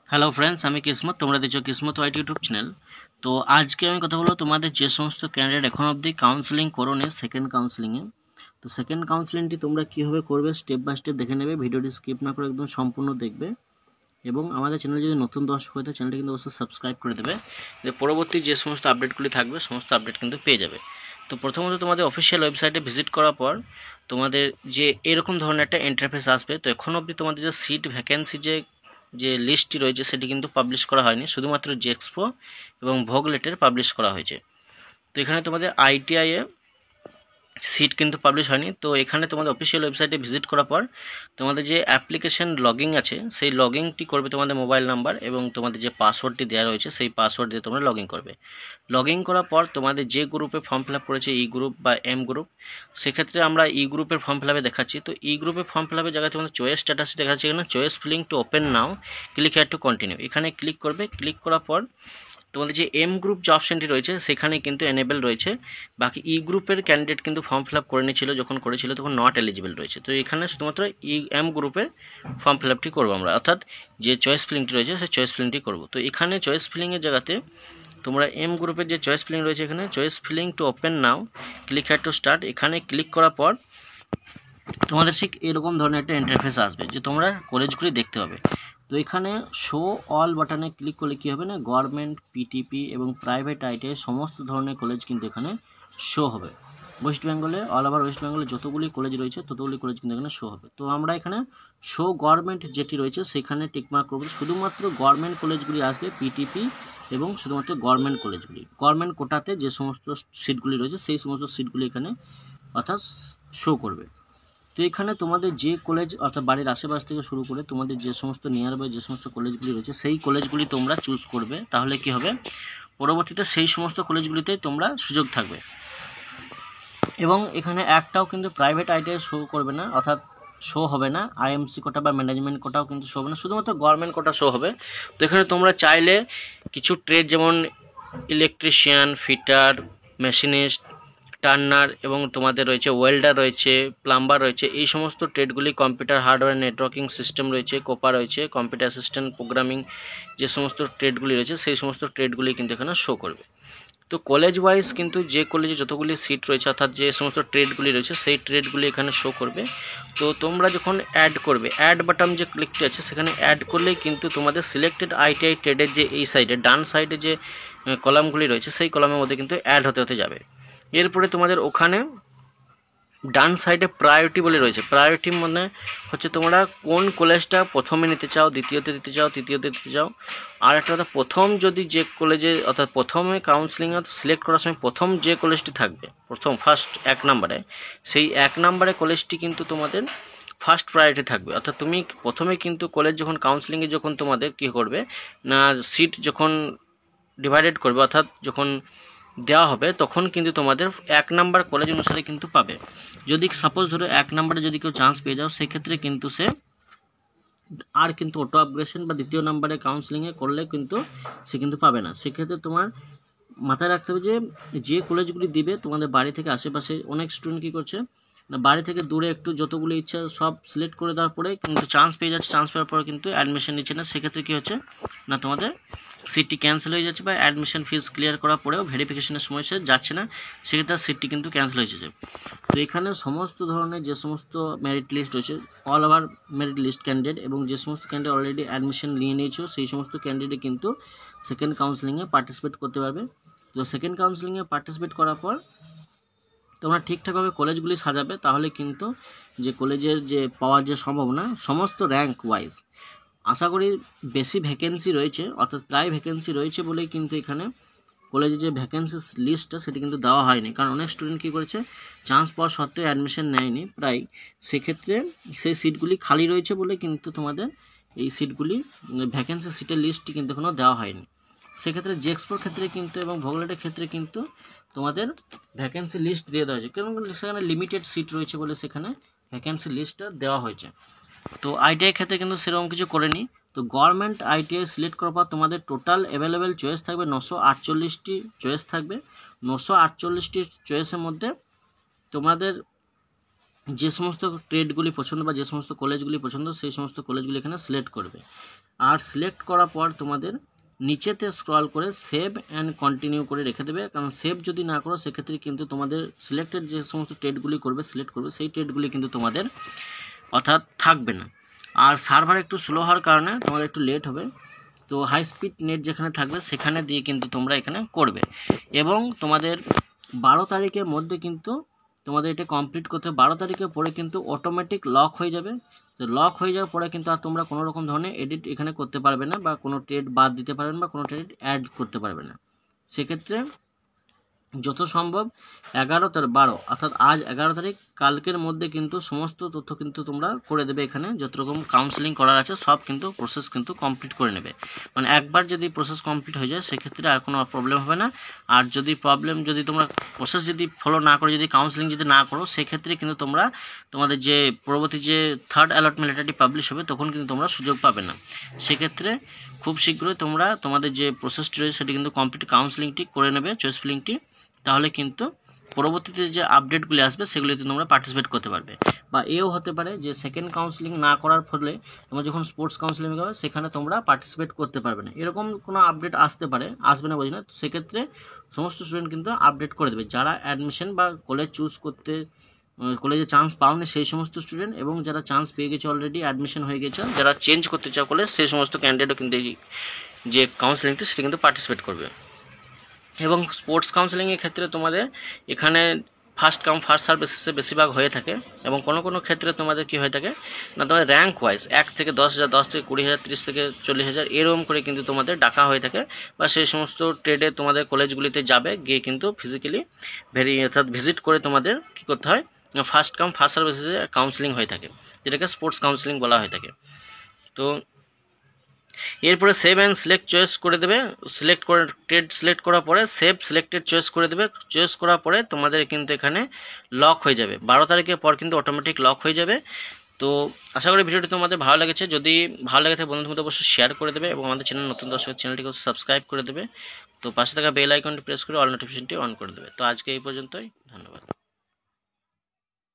Hello friends, আমি কিসমত। তোমরা দেখছো কিসমত ওয়াইট ইউটিউব চ্যানেল। তো আজকে আমি কথা বলবো তোমাদের যে সমস্ত ক্যান্ডিডেট এখন অবধি কাউন্সেলিং করো নি সেকেন্ড কাউন্সেলিংয়ে। তো সেকেন্ড কাউন্সেলিংটি তোমরা কীভাবে করবে স্টেপ বাই স্টেপ দেখে নেবে। ভিডিওটি স্কিপ না করে একদম সম্পূর্ণ দেখবে এবং আমাদের চ্যানেলে যদি নতুন দর্শক হয়ে থাকে চ্যানেলটি কিন্তু অবশ্যই সাবস্ক্রাইব করে দেবে, যে পরবর্তী যে সমস্ত আপডেটগুলি থাকবে সমস্ত আপডেট কিন্তু পেয়ে যাবে। তো প্রথমত তোমাদের অফিসিয়াল ওয়েবসাইটে ভিজিট করার পর তোমাদের যে এরকম ধরনের একটা ইন্টারফেস আসবে। তো এখন অবধি তোমাদের যে সিট ভ্যাকেন্সি যে লিস্টটি রয়েছে সেটি কিন্তু পাবলিশ করা হয়নি, শুধুমাত্র জেএক্সপো এবং ভোগলেটের পাবলিশ করা হয়েছে। তো এখানে তোমাদের আইটিআই এ সিট কিন্তু পাবলিশ হয়নি। তো এখানে তোমাদের অফিসিয়াল ওয়েবসাইটে ভিজিট করার পর তোমাদের যে অ্যাপ্লিকেশন লগইন আছে সেই লগইনটি করবে তোমাদের মোবাইল নাম্বার এবং তোমাদের যে পাসওয়ার্ডটি দেওয়া রয়েছে সেই পাসওয়ার্ড দিয়ে তোমরা লগইন করবে। লগইন করার পর তোমাদের যে গ্রুপে ফর্ম ফিল আপ করেছে, ই গ্রুপ বা এম গ্রুপ, সেক্ষেত্রে আমরা ই গ্রুপের ফর্ম ফিল আপে দেখাচ্ছি। তো ই গ্রুপে ফর্ম ফিল আপের জায়গায় তোমাদের চয়েস স্ট্যাটাস দেখাচ্ছে, এখানে choice filling to open now, click here to continue, এখানে ক্লিক করবে। ক্লিক করার পর তোমাদের যে এম গ্রুপ যে অপশানটি রয়েছে সেখানে কিন্তু এনেবেল রয়েছে। বাকি ই গ্রুপের ক্যান্ডিডেট কিন্তু ফর্ম ফিল আপ করে নিয়েছিল, যখন করেছিল তখন নট এলিজিবল রয়েছে। তো এখানে শুধুমাত্র এম গ্রুপের ফর্ম ফিল আপটি করবো আমরা, অর্থাৎ যে চয়েস ফিলিংটি রয়েছে সেই চয়েস ফিলিংটি করবো। তো এখানে চয়েস ফিলিংয়ের জায়গাতে তোমরা এম গ্রুপের যে চয়েস ফিলিং রয়েছে এখানে choice filling to open now, click here to start, এখানে ক্লিক করার পর তোমাদের ঠিক এরকম ধরনের একটা ইন্টারফেস আসবে যে তোমরা কলেজগুলি দেখতে হবে। তো এখানে শো অল বাটনে ক্লিক করলে কী হবে না, গভর্নমেন্ট, পিটিপি এবং প্রাইভেট আইটিআই সমস্ত ধরনের কলেজ কিন্তু এখানে শো হবে। ওয়েস্ট বেঙ্গলে, অল ওভার ওয়েস্ট বেঙ্গলে যতগুলি কলেজ রয়েছে ততগুলি কলেজ কিন্তু এখানে শো হবে। তো আমরা এখানে শো গভর্নমেন্ট যেটি রয়েছে সেখানে টিকমার্ক করবো, শুধুমাত্র গভর্নমেন্ট কলেজগুলি আসবে, পিটিপি এবং শুধুমাত্র গভর্নমেন্ট কলেজগুলি, গভর্নমেন্ট কোটাতে যে সমস্ত সিটগুলি রয়েছে সেই সমস্ত সিটগুলি এখানে অর্থাৎ শো করবে। তো এখানে তোমাদের যে কলেজ অর্থাৎ বাড়ির আশেপাশ থেকে শুরু করে তোমাদের যে সমস্ত নিয়ার বাই যে সমস্ত কলেজগুলি রয়েছে সেই কলেজগুলি তোমরা চুজ করবে, তাহলে কি হবে পরবর্তীতে সেই সমস্ত কলেজগুলিতে তোমরা সুযোগ থাকবে। এবং এখানে একটাও কিন্তু প্রাইভেট আইটিআই শো করবে না, অর্থাৎ শো হবে না। আইএমসি কোটা বা ম্যানেজমেন্ট কোটাও কিন্তু শো হবে না, শুধুমাত্র গভর্নমেন্ট কোটা শো হবে। তো এখানে তোমরা চাইলে কিছু ট্রেড যেমন ইলেকট্রিশিয়ান, ফিটার, মেশিনিস্ট, টার্নার এবং তোমাদের রয়েছে ওয়েল্ডার রয়েছে, প্লাম্বার রয়েছে, এই সমস্ত ট্রেডগুলি, কম্পিউটার হার্ডওয়্যার নেটওয়ার্কিং সিস্টেম রয়েছে, কোপা রয়েছে, কম্পিউটার অ্যাসিস্ট্যান্ট প্রোগ্রামিং, যে সমস্ত ট্রেডগুলি রয়েছে সেই সমস্ত ট্রেডগুলি কিন্তু এখানে শো করবে। তো কলেজ ওয়াইজ কিন্তু যে কলেজে যতগুলি সিট রয়েছে অর্থাৎ যে সমস্ত ট্রেডগুলি রয়েছে সেই ট্রেডগুলি এখানে শো করবে। তো তোমরা যখন অ্যাড করবে, অ্যাড বাটন যে ক্লিকটি আছে সেখানে অ্যাড করলেই কিন্তু তোমাদের সিলেক্টেড আইটিআই ট্রেডের যে এই সাইডে ডান সাইডে যে কলামগুলি রয়েছে সেই কলামের মধ্যে কিন্তু অ্যাড হতে হতে যাবে। এরপরে তোমাদের ওখানে ডান সাইডে প্রায়োরিটি বলে রয়েছে, প্রায়োরিটি মানে হচ্ছে তোমরা কোন কলেজটা প্রথমে নিতে চাও, দ্বিতীয়তে দিতে চাও, তৃতীয়তে দিতে চাও। আর একটা কথা, প্রথম যদি যে কলেজে অর্থাৎ প্রথমে কাউন্সিলিংয়ে সিলেক্ট করার সময় প্রথম যে কলেজটি থাকবে, প্রথম ফার্স্ট 1 নম্বরে, সেই 1 নম্বরে কলেজটি কিন্তু তোমাদের ফার্স্ট প্রায়োরিটি থাকবে। অর্থাৎ তুমি প্রথমে কিন্তু কলেজ যখন কাউন্সিলিংয়ে যখন তোমাদের কী করবে না, সিট যখন ডিভাইডেড করবে অর্থাৎ যখন দেওয়া হবে তখন কিন্তু তোমাদের 1 নাম্বার কলেজ অনুসারে কিন্তু পাবে। যদি সাপোজ ধরো 1 নাম্বারে যদি কেউ চান্স পেয়ে যাও সেক্ষেত্রে কিন্তু সে আর কিন্তু অটো আপগ্রেশন বা দ্বিতীয় নাম্বারে কাউন্সিলিংয়ে করলে কিন্তু সে কিন্তু পাবে না। সেক্ষেত্রে তোমার মাথায় রাখতে হবে যে কলেজগুলি দিবে তোমাদের বাড়ি থেকে আশেপাশে অনেক স্টুডেন্ট কী করছে না, বাড়ি থেকে দূরে একটু যতগুলো ইচ্ছা সব সিলেক্ট করে দেওয়ার পরে কিন্তু চান্স পেয়ে যাচ্ছে, চান্স পাওয়ার পরে কিন্তু অ্যাডমিশন নিচ্ছে না। সেক্ষেত্রে কী হচ্ছে না, তোমাদের সিটটি ক্যান্সেল হয়ে যাচ্ছে বা অ্যাডমিশন ফিস ক্লিয়ার করার পরেও ভেরিফিকেশনের সময় সে যাচ্ছে না, সেক্ষেত্রে সিটটি কিন্তু ক্যান্সেল হয়ে যাচ্ছে। তো এখানে সমস্ত ধরনের যে সমস্ত মেরিট লিস্ট রয়েছে, all over merit list candidate এবং যে সমস্ত ক্যান্ডিডেট অলরেডি অ্যাডমিশন নিয়ে নিয়েছো সেই সমস্ত ক্যান্ডিডেট কিন্তু সেকেন্ড কাউন্সিলিংয়ে পার্টিসিপেট করতে পারবে। তো সেকেন্ড কাউন্সিলিংয়ে পার্টিসিপেট করার পর তোমরা ঠিকঠাকভাবে কলেজগুলি সাজাবে, তাহলে কিন্তু যে কলেজের যে পাওয়ার যে সম্ভাবনা সমস্ত র্যাঙ্ক ওয়াইজ আশা করি বেশি ভ্যাকেন্সি রয়েছে, অর্থাৎ প্রায় ভ্যাকেন্সি রয়েছে বলেই কিন্তু এখানে কলেজে যে ভ্যাকেন্সি লিস্টটা সেটি কিন্তু দেওয়া হয়নি, কারণ অনেক স্টুডেন্ট কী করেছে চান্স পাওয়ার সত্ত্বেও অ্যাডমিশন নেয়নি প্রায়, সেক্ষেত্রে সেই সিটগুলি খালি রয়েছে বলে কিন্তু তোমাদের এই সিটগুলি ভ্যাকেন্সি সিটের লিস্টটি কিন্তু এখনও দেওয়া হয়নি। সেক্ষেত্রে জেএক্সপোর ক্ষেত্রে কিন্তু এবং ভোগলেটের ক্ষেত্রে কিন্তু তোমাদের ভ্যাকেন্সি লিস্ট দিয়ে দেওয়া হয়েছে, কারণ সেখানে লিমিটেড সিট রয়েছে বলে সেখানে ভ্যাকেন্সি লিস্টটা দেওয়া হয়েছে। তো আইটিআই ক্ষেত্রে কিন্তু সেরকম কিছু করেনি। তো গভর্নমেন্ট আইটিআই সিলেক্ট করার পর তোমাদের টোটাল অ্যাভেলেবেল চয়েস থাকবে 948টি চয়েস থাকবে। 948টি চয়েসের মধ্যে তোমাদের যে সমস্ত ট্রেডগুলি পছন্দ বা যে সমস্ত কলেজগুলি পছন্দ সেই সমস্ত কলেজগুলি এখানে সিলেক্ট করবে। আর সিলেক্ট করার পর তোমাদের নিচেতে স্ক্রল করে সেভ অ্যান্ড কন্টিনিউ করে রেখে দেবে, কারণ সেভ যদি না করো সেক্ষেত্রে কিন্তু তোমাদের সিলেক্টেড যে সমস্ত ট্রেডগুলি সিলেক্ট করবে সেই ট্রেডগুলি কিন্তু তোমাদের অর্থাৎ থাকবে না। আর সার্ভার একটু স্লো হওয়ার কারণে তোমাদের একটু লেট হবে। তো হাই স্পিড নেট যেখানে থাকবে সেখানে দিয়ে কিন্তু তোমরা এখানে করবে, এবং তোমাদের 12 তারিখের মধ্যে কিন্তু তোমাদের এটা কমপ্লিট করতে হবে। 12 তারিখের পরে কিন্তু অটোমেটিক লক হয়ে যাবে। তো লক হয়ে যাওয়ার পরে কিন্তু আর তোমরা কোনো রকম ধরনের এডিট এখানে করতে পারবে না, বা কোনো ট্রেড বাদ দিতে পারবে না, বা কোনো ট্রেড অ্যাড করতে পারবে না। সেক্ষেত্রে যত সম্ভব 11/12 অর্থাৎ আজ 11 তারিখ, কালকের মধ্যে কিন্তু সমস্ত তথ্য কিন্তু তোমরা করে দেবে। এখানে যত রকম কাউন্সেলিং করার আছে সব কিন্তু প্রসেস কিন্তু কমপ্লিট করে নেবে। মানে একবার যদি প্রসেস কমপ্লিট হয়ে যায় সেক্ষেত্রে আর কোনো প্রবলেম হবে না। আর যদি তোমরা প্রসেস যদি ফলো না করে, যদি কাউন্সেলিং যদি না করো, সেক্ষেত্রে কিন্তু তোমরা তোমাদের যে পরবর্তী যে থার্ড অ্যালটমেন্ট লেটারটি পাবলিশ হবে তখন কিন্তু তোমরা সুযোগ পাবে না। সেক্ষেত্রে খুব শীঘ্রই তোমরা তোমাদের যে প্রসেসটি রয়েছে সেটি কিন্তু কমপ্লিট কাউন্সেলিংটি করে নেবে, চয়েস ফিলিংটি। তাহলে কিন্তু পরবর্তীতে যে আপডেটগুলি আসবে সেগুলিতে তোমরা পার্টিসিপেট করতে পারবে। বা এও হতে পারে যে সেকেন্ড কাউন্সেলিং না করার ফলে তোমরা যখন স্পোর্টস কাউন্সেলিং হবে সেখানে তোমরা পার্টিসিপেট করতে পারবে না, এরকম কোনো আপডেট আসতে পারে, আসবে না বলি না। তো সেক্ষেত্রে সমস্ত স্টুডেন্ট কিন্তু আপডেট করে দেবে, যারা অ্যাডমিশন বা কলেজ চুজ করতে কলেজে চান্স পাওনি সেই সমস্ত স্টুডেন্ট, এবং যারা চান্স পেয়ে গেছে অলরেডি অ্যাডমিশন হয়ে গেছে, যারা চেঞ্জ করতে চাও কলেজ, সেই সমস্ত ক্যান্ডিডেটও কিন্তু এই যে কাউন্সেলিংটি সেটা কিন্তু পার্টিসিপেট করবে। এবং স্পোর্টস কাউন্সেলিংয়ের ক্ষেত্রে তোমাদের এখানে ফার্স্ট কাম ফার্স্ট সার্ভ বেসিসে বেশিরভাগ হয়ে থাকে, এবং কোনো কোনো ক্ষেত্রে তোমাদের কী হয়ে থাকে না, তোমাদের র্যাঙ্ক ওয়াইজ 1 থেকে 10,000, 10 থেকে 20,000, 30 থেকে 40,000 এরকম করে কিন্তু তোমাদের ডাকা হয়ে থাকে। বা সেই সমস্ত ট্রেডে তোমাদের কলেজগুলিতে যাবে, গিয়ে কিন্তু ফিজিক্যালি অর্থাৎ ভিজিট করে তোমাদের কী করতে হয়, ফার্স্ট কাম ফার্স্ট সার্ভ বেসিসে কাউন্সেলিং হয়ে থাকে, যেটাকে স্পোর্টস কাউন্সেলিং বলা হয়ে থাকে। তো এরপরে সেভ অ্যান্ড সিলেক্ট চয়েস করে দেবে, ট্রেড সিলেক্ট করার পরে সেভ সিলেক্টেড চয়েস করে দেবে। চয়েস করার পরে তোমাদের কিন্তু এখানে লক হয়ে যাবে, 12 তারিখের পর কিন্তু অটোমেটিক লক হয়ে যাবে। তো আশা করি ভিডিওটি তোমাদের ভালো লেগেছে। যদি ভালো লেগে থাকে বন্ধুদের মধ্যে অবশ্যই শেয়ার করে দেবে, এবং আমাদের চ্যানেল নতুন দর্শকের চ্যানেলটিকে সাবস্ক্রাইব করে দেবে। তো পাশে থাকা বেল আইকনটি প্রেস করে অল নোটিফিকেশনটি অন করে দেবে। তো আজকে এই পর্যন্তই, ধন্যবাদ।